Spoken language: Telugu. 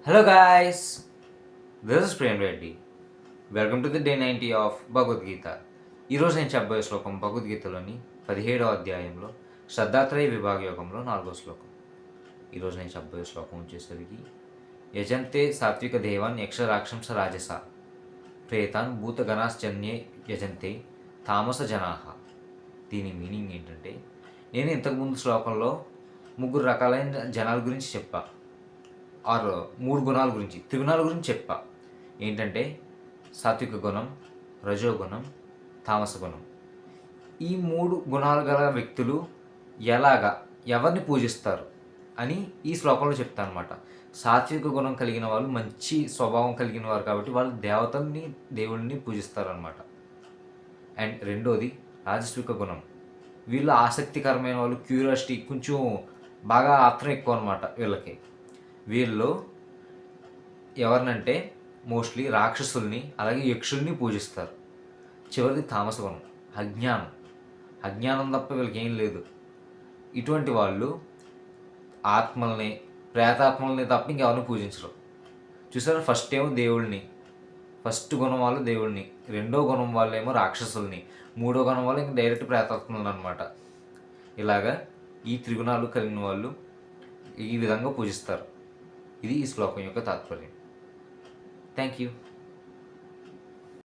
Hello guys, this is Prem Reddy. Welcome to the day 90 of Bhagavad Gita. ఈరోజు నేను చెప్పబోయే శ్లోకం భగవద్గీతలోని 17వ అధ్యాయంలో శ్రద్ధాత్రయ విభాగ యోగంలో 4వ శ్లోకం. ఈరోజు నేను చెప్పబోయే శ్లోకం వచ్చేసరికి యజంతే సాత్విక దేవాన్ యక్ష రాక్షంస రాజస ప్రేతాన్ భూతగణాశ్చన్యే యజంతే తామస జనాహ. దీని మీనింగ్ ఏంటంటే, నేను ఇంతకుముందు శ్లోకంలో 3 రకాలైన జనాల గురించి చెప్పా, ఆరు 3 గుణాల గురించి, త్రిగుణాల గురించి చెప్పా. ఏంటంటే సాత్విక గుణం, రజోగుణం, తామస గుణం. ఈ 3 గుణాలు గల వ్యక్తులు ఎవరిని పూజిస్తారు అని ఈ శ్లోకంలో చెప్తాను అనమాట. సాత్విక గుణం కలిగిన వాళ్ళు మంచి స్వభావం కలిగిన వారు కాబట్టి వాళ్ళు దేవతల్ని, దేవుళ్ళని పూజిస్తారనమాట. అండ్ రెండోది రాజస్విక గుణం. వీళ్ళు ఆసక్తికరమైన వాళ్ళు, క్యూరియాసిటీ, కొంచెం బాగా ఆత్రం ఎక్కువ అనమాట వీళ్ళకి. వీళ్ళు ఎవరినంటే మోస్ట్లీ రాక్షసుల్ని, అలాగే యక్షుల్ని పూజిస్తారు. చివరిది తామస గుణం, అజ్ఞానం తప్ప వీళ్ళకి ఏం లేదు. ఇటువంటి వాళ్ళు ఆత్మల్ని, ప్రేతాత్మల్ని తప్ప ఇంకెవరిని పూజించరు. చూసారా, ఫస్ట్ ఏమో దేవుళ్ళని, ఫస్ట్ గుణం వాళ్ళు దేవుళ్ళని, రెండో గుణం వాళ్ళు ఏమో రాక్షసుల్ని, మూడో గుణం వాళ్ళు ఇంక డైరెక్ట్ ప్రేతాత్మలను అనమాట. ఇలాగా ఈ త్రిగుణాలు కలిగిన వాళ్ళు ఈ విధంగా పూజిస్తారు. ఇది ఈ శ్లోకం యొక్క తాత్పర్యం. Thank you.